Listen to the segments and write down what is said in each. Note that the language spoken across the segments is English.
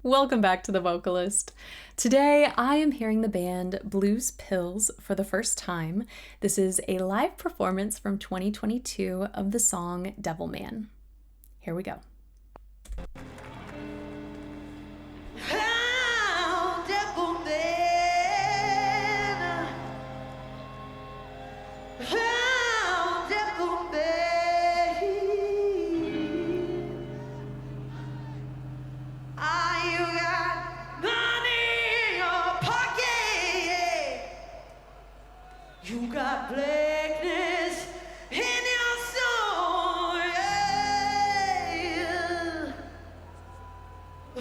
Welcome back to The Vocalist. Today I am hearing the band Blues Pills for the first time. This is a live performance from 2022 of the song Devil Man. Here we go. You got blackness in your soul, yeah.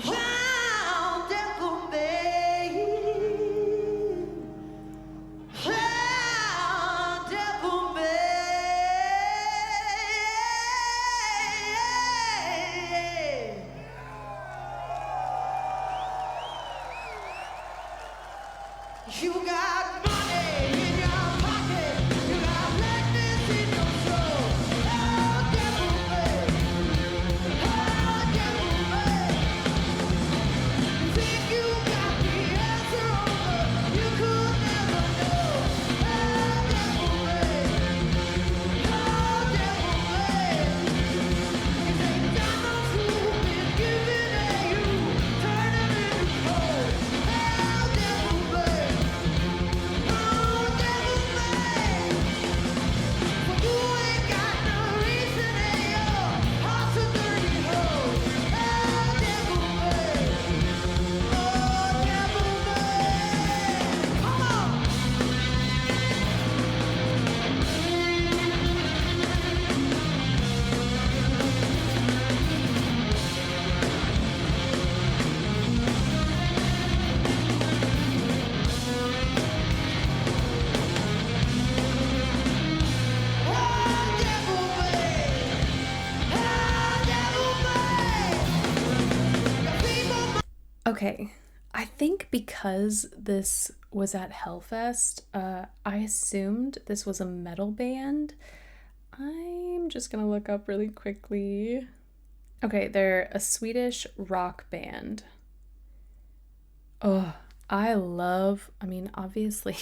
Wow, devil man. Wow, devil man. You got money in your pocket. You got blackness in your soul. Oh, devil man. Oh, devil man. You think you got the answer over. You could never know. Oh, devil man. Oh, devil man. If they got no food been given to you, turn them into cold. Oh, devil man. Okay, I think because this was at Hellfest, I assumed this was a metal band. I'm just gonna look up really quickly. Okay, they're a Swedish rock band. Oh, obviously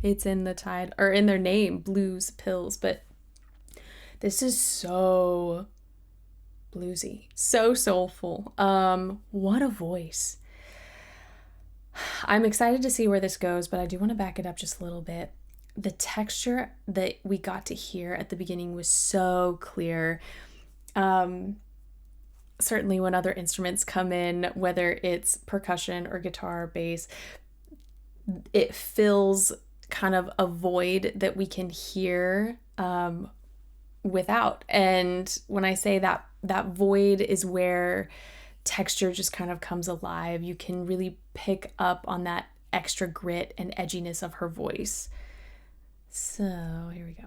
it's in the title or in their name, Blues Pills, but this is so bluesy, so soulful. What a voice. I'm excited to see where this goes, but I do want to back it up just a little bit. The texture that we got to hear at the beginning was so clear. Certainly when other instruments come in, whether it's percussion or guitar or bass, it fills kind of a void that we can hear without. And when I say that void is where texture just kind of comes alive. You can really pick up on that extra grit and edginess of her voice. So here we go.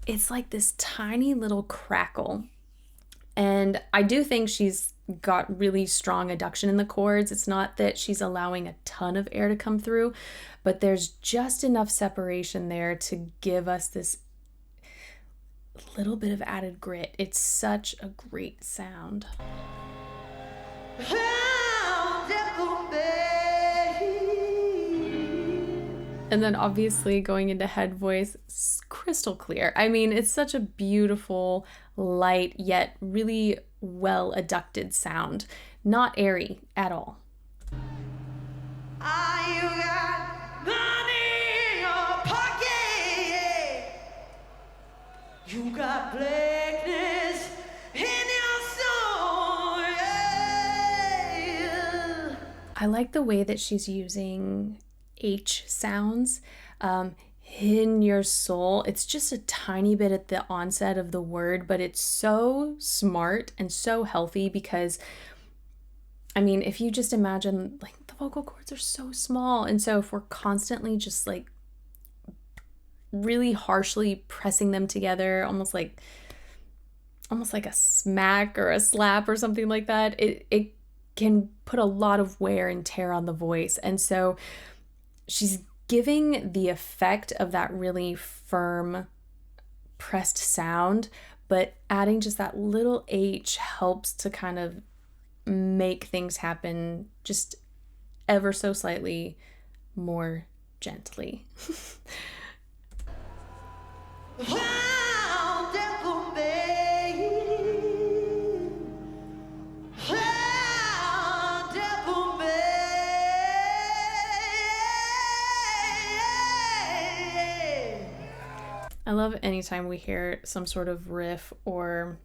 It's like this tiny little crackle. And I do think she's got really strong adduction in the chords. It's not that she's allowing a ton of air to come through, but there's just enough separation there to give us this little bit of added grit. It's such a great sound. And then obviously going into head voice, crystal clear. I mean, it's such a beautiful, light, yet really well adducted sound. Not airy at all. You got money in your pocket. You got blackness in your soul. Yeah. I like the way that she's using H sounds. In your soul, it's just a tiny bit at the onset of the word, but it's so smart and so healthy because, I mean, if you just imagine, like, the vocal cords are so small, and so if we're constantly just like really harshly pressing them together, almost like a smack or a slap or something like that, it can put a lot of wear and tear on the voice. And so she's giving the effect of that really firm compressed sound, but adding just that little H helps to kind of make things happen just ever so slightly more gently. I love anytime we hear some sort of riff or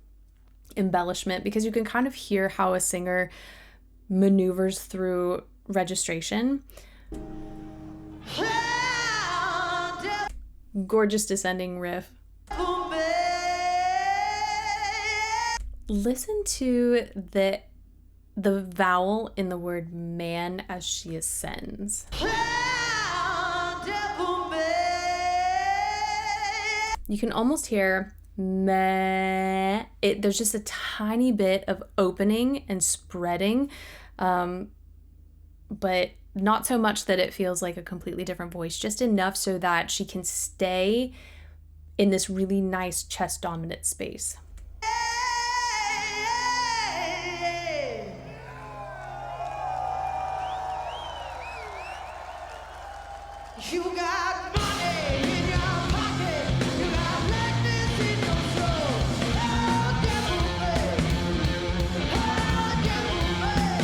embellishment, because you can kind of hear how a singer maneuvers through registration. Gorgeous descending riff. Listen to the vowel in the word man as she ascends. You can almost hear meh. There's just a tiny bit of opening and spreading, but not so much that it feels like a completely different voice, just enough so that she can stay in this really nice chest dominant space. You got money in your pocket, you got blackness in your soul. Oh, devil man, oh, devil man.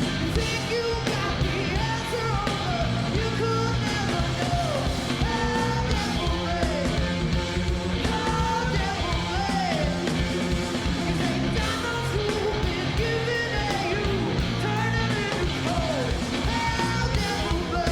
You think you got the answer over, you could never know. Oh, devil man, oh, devil man. You ain't got no food, been giving at you, turning into cold. Oh, devil man.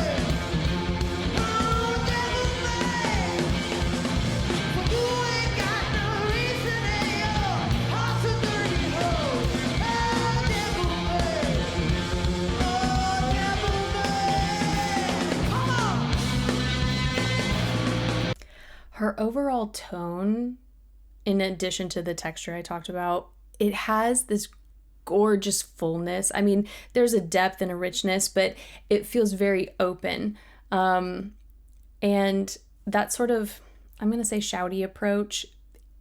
Her overall tone, in addition to the texture I talked about, it has this gorgeous fullness. I mean, there's a depth and a richness, but it feels very open. And that sort of, I'm going to say shouty approach,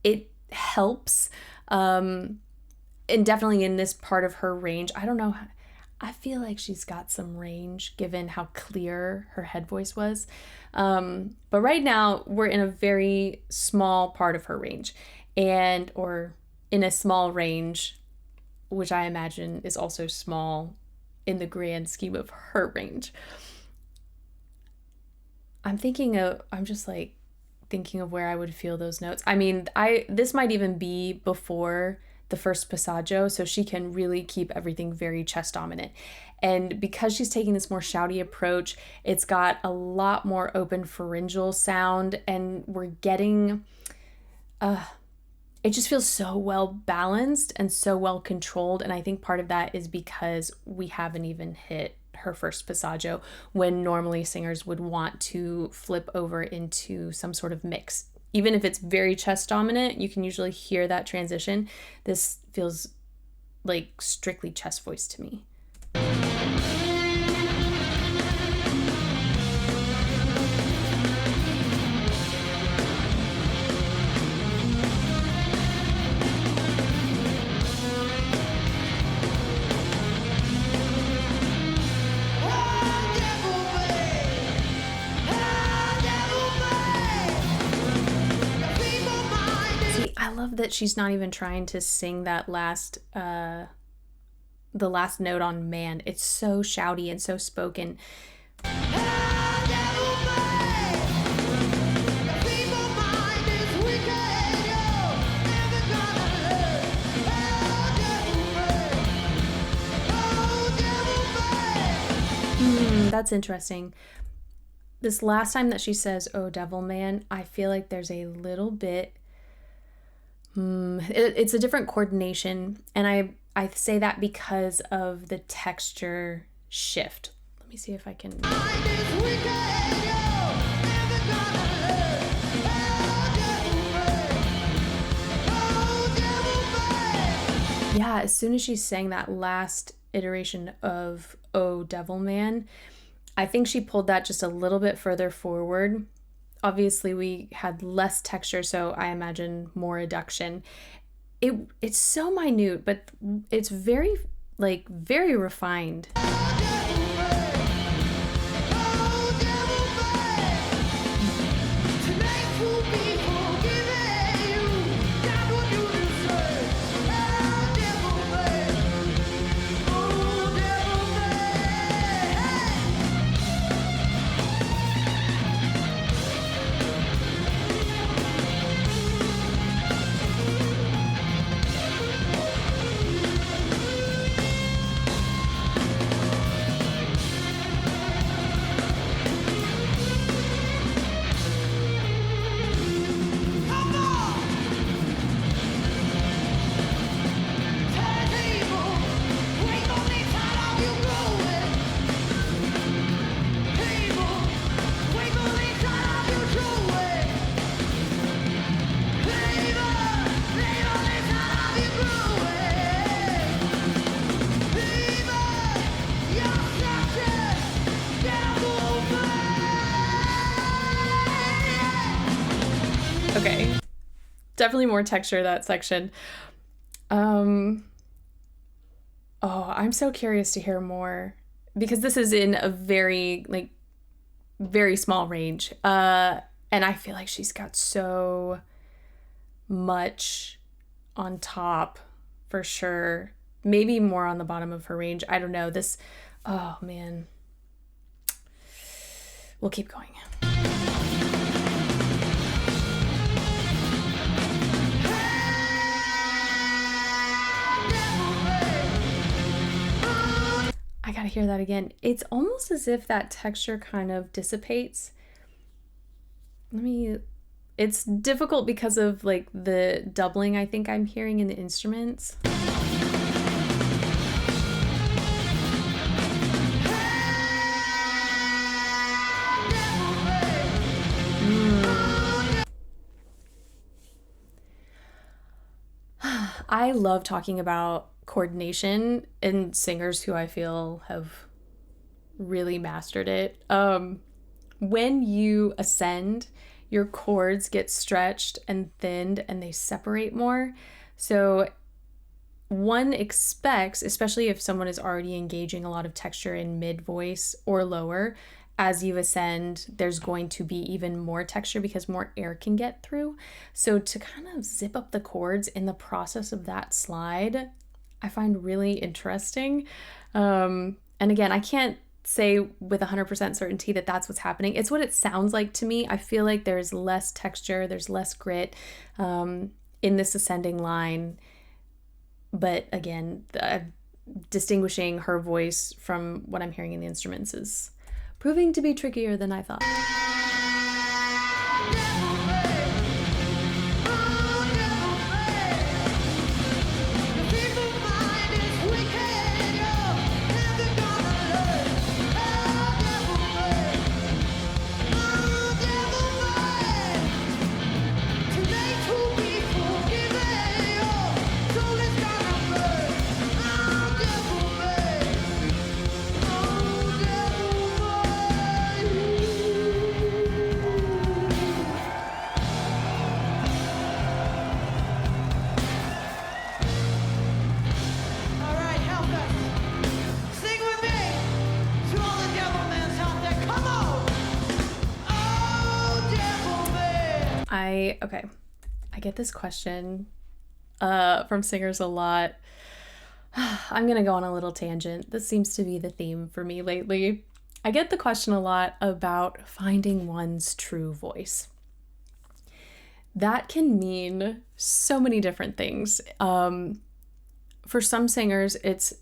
it helps. And definitely in this part of her range, I don't know, I feel like she's got some range given how clear her head voice was. But right now we're in a very small part of her range, or in a small range, which I imagine is also small in the grand scheme of her range. I'm just like thinking of where I would feel those notes. I mean, this might even be before the first passaggio, so she can really keep everything very chest dominant. And because she's taking this more shouty approach, it's got a lot more open pharyngeal sound, and we're getting, it just feels so well balanced and so well controlled. And I think part of that is because we haven't even hit her first passaggio, when normally singers would want to flip over into some sort of mix. Even if it's very chest dominant, you can usually hear that transition. This feels like strictly chest voice to me. I love that she's not even trying to sing that the last note on man. It's so shouty and so spoken. That's interesting. This last time that she says, "Oh, devil man," I feel like there's a little bit it's a different coordination, and I say that because of the texture shift. Let me see if I can. Yeah, as soon as she sang that last iteration of "Oh, Devil Man," I think she pulled that just a little bit further forward, obviously we had less texture, so I imagine more adduction. It's so minute, but it's very, like, very refined. Okay, definitely more texture, that section. Oh, I'm so curious to hear more, because this is in a very, like, very small range. And I feel like she's got so much on top, for sure. Maybe more on the bottom of her range. I don't know. This, oh man. We'll keep going. I gotta hear that again. It's almost as if that texture kind of dissipates. It's difficult because of, like, the doubling I think I'm hearing in the instruments. I love talking about coordination in singers who I feel have really mastered it. When you ascend, your chords get stretched and thinned and they separate more. So one expects, especially if someone is already engaging a lot of texture in mid voice or lower, as you ascend, there's going to be even more texture because more air can get through. So to kind of zip up the chords in the process of that slide, I find really interesting. And again, I can't say with 100% certainty that that's what's happening. It's what it sounds like to me. I feel like there's less texture, there's less grit in this ascending line. But again, distinguishing her voice from what I'm hearing in the instruments is proving to be trickier than I thought. All right, Hellfest. Sing with me to all the devil mans out there. Come on. Oh, devil man. I get this question from singers a lot. I'm gonna go on a little tangent. This seems to be the theme for me lately. I get the question a lot about finding one's true voice. That can mean so many different things. For some singers, it's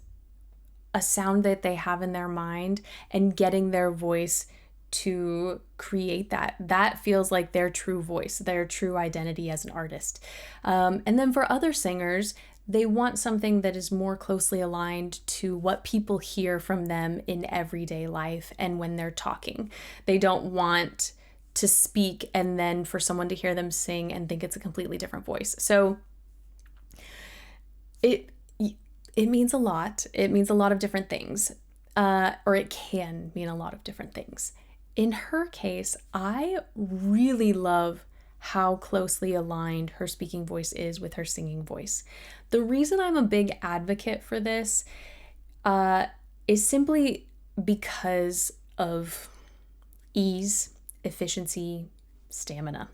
a sound that they have in their mind, and getting their voice to create that feels like their true voice, their true identity as an artist. And then for other singers, they want something that is more closely aligned to what people hear from them in everyday life and when they're talking. They don't want to speak and then for someone to hear them sing and think it's a completely different voice. So it means a lot. It means a lot of different things, or it can mean a lot of different things. in her case, I really love how closely aligned her speaking voice is with her singing voice. The reason I'm a big advocate for this is simply because of ease, efficiency, stamina.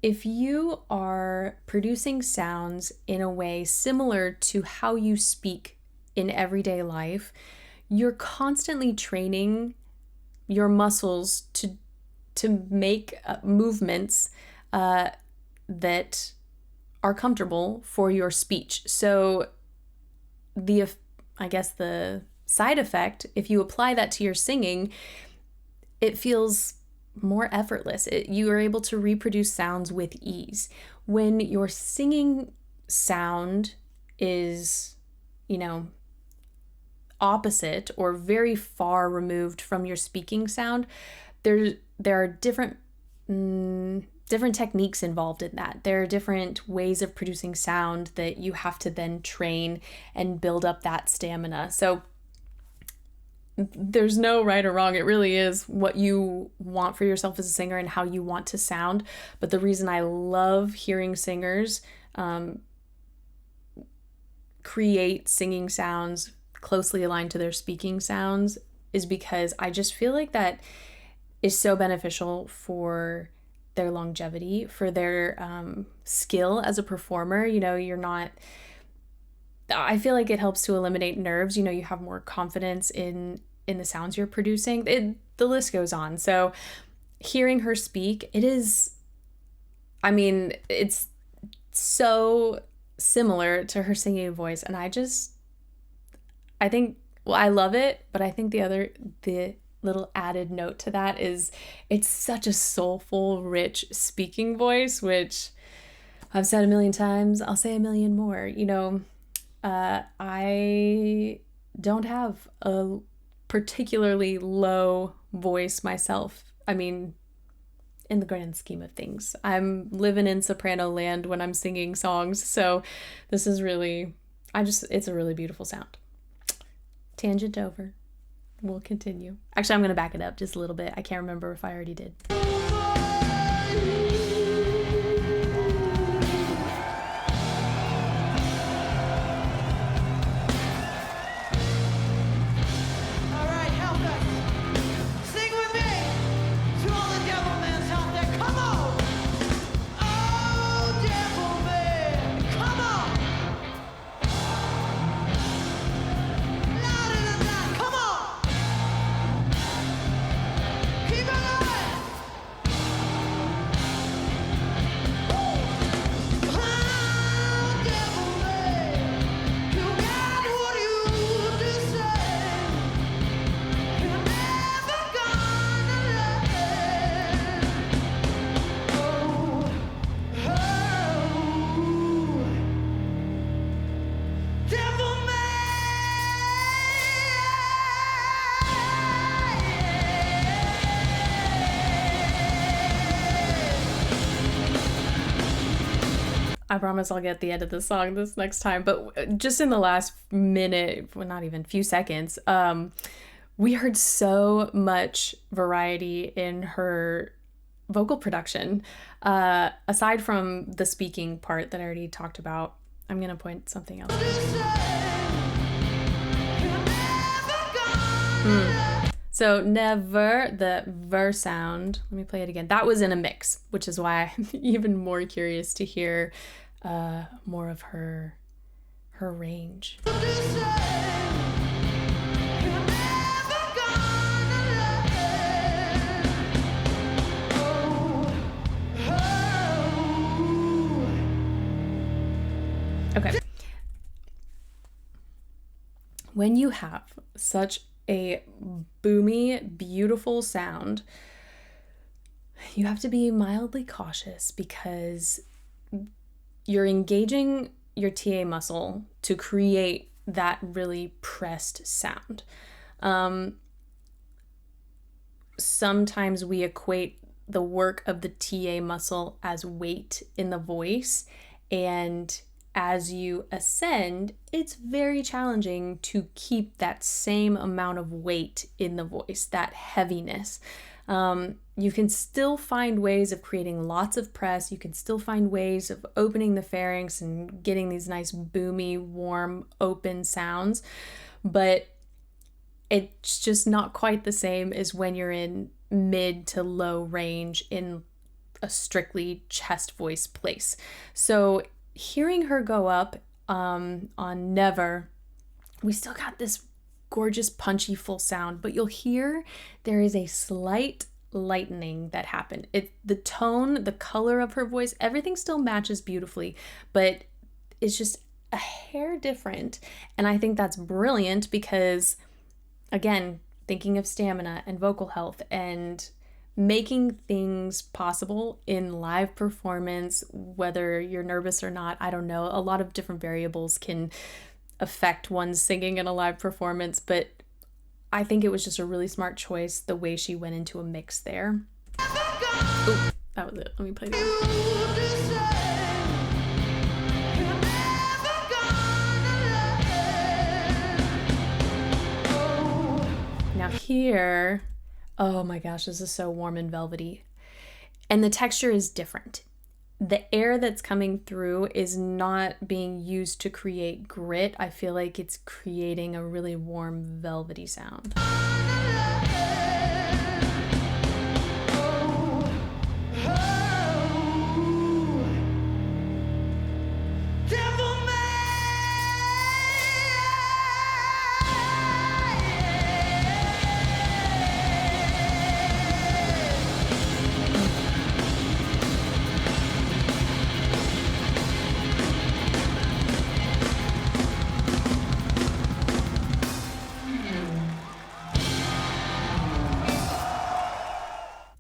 If you are producing sounds in a way similar to how you speak in everyday life, you're constantly training your muscles to make movements that are comfortable for your speech. So the side effect, if you apply that to your singing, it feels more effortless. You are able to reproduce sounds with ease. When your singing sound is, opposite or very far removed from your speaking sound, there are different techniques involved in that. There are different ways of producing sound that you have to then train and build up that stamina. So there's no right or wrong. It really is what you want for yourself as a singer and how you want to sound. But the reason I love hearing singers create singing sounds closely aligned to their speaking sounds is because I just feel like that is so beneficial for their longevity, for their skill as a performer. I feel like it helps to eliminate nerves. You have more confidence in the sounds you're producing. The list goes on. So hearing her speak, it's so similar to her singing voice. And I love it, but I think the little added note to that is it's such a soulful, rich speaking voice, which I've said a million times. I'll say a million more. I don't have a particularly low voice myself. In the grand scheme of things, I'm living in soprano land when I'm singing songs. So this is really, it's a really beautiful sound. Tangent over. We'll continue. Actually, I'm going to back it up just a little bit. I can't remember if I already did. All right, Hellfest, sing with me to all the devil men out there. Come on! Oh, devil man, come on! Louder than that, come on! Keep it alive! Oh, devil man, you got what you deserve. You're never gonna learn. Oh, devil I promise I'll get the end of the song this next time. But just in the last minute, well, not even few seconds, we heard so much variety in her vocal production. Aside from the speaking part that I already talked about, I'm going to point something else. So never, the ver sound, let me play it again. That was in a mix, which is why I'm even more curious to hear more of her range. Okay. When you have such a boomy, beautiful sound, you have to be mildly cautious because you're engaging your TA muscle to create that really pressed sound. Sometimes we equate the work of the TA muscle as weight in the voice, and as you ascend, it's very challenging to keep that same amount of weight in the voice, that heaviness. You can still find ways of creating lots of press. You can still find ways of opening the pharynx and getting these nice boomy, warm, open sounds. But it's just not quite the same as when you're in mid to low range in a strictly chest voice place. So hearing her go up on Never, we still got this gorgeous punchy full sound, but you'll hear there is a slight lightening that happened. The tone, the color of her voice, everything still matches beautifully, but it's just a hair different. And I think that's brilliant because, again, thinking of stamina and vocal health and making things possible in live performance, whether you're nervous or not, I don't know. A lot of different variables can affect one's singing in a live performance, but I think it was just a really smart choice the way she went into a mix there. Ooh, that was it. Let me play that. Now here, oh my gosh, this is so warm and velvety. And the texture is different. The air that's coming through is not being used to create grit. I feel like it's creating a really warm, velvety sound.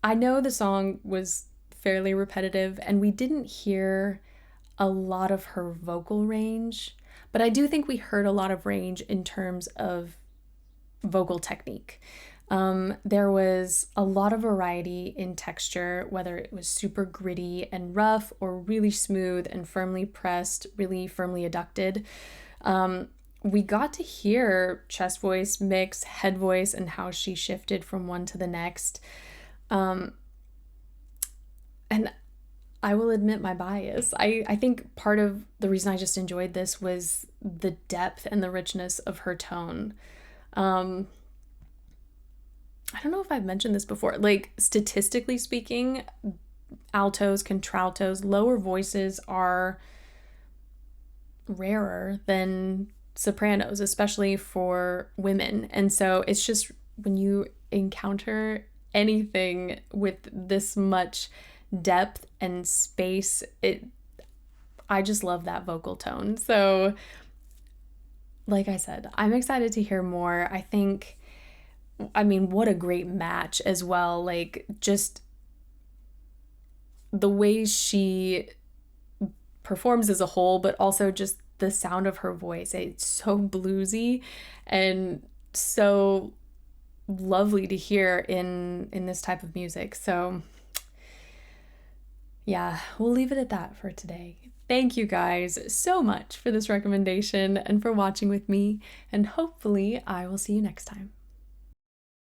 I know the song was fairly repetitive and we didn't hear a lot of her vocal range, but I do think we heard a lot of range in terms of vocal technique. There was a lot of variety in texture, whether it was super gritty and rough or really smooth and firmly pressed, really firmly adducted. We got to hear chest voice, mix, head voice, and how she shifted from one to the next. And I will admit my bias. I think part of the reason I just enjoyed this was the depth and the richness of her tone. I don't know if I've mentioned this before. Like, statistically speaking, altos, contraltos, lower voices are rarer than sopranos, especially for women. And so it's just when you encounter anything with this much depth and space, I just love that vocal tone. So like I said, I'm excited to hear more. What a great match as well. Like, just the way she performs as a whole, but also just the sound of her voice. It's so bluesy and so lovely to hear in this type of music. So yeah, we'll leave it at that for today. Thank you guys so much for this recommendation and for watching with me, and hopefully I will see you next time.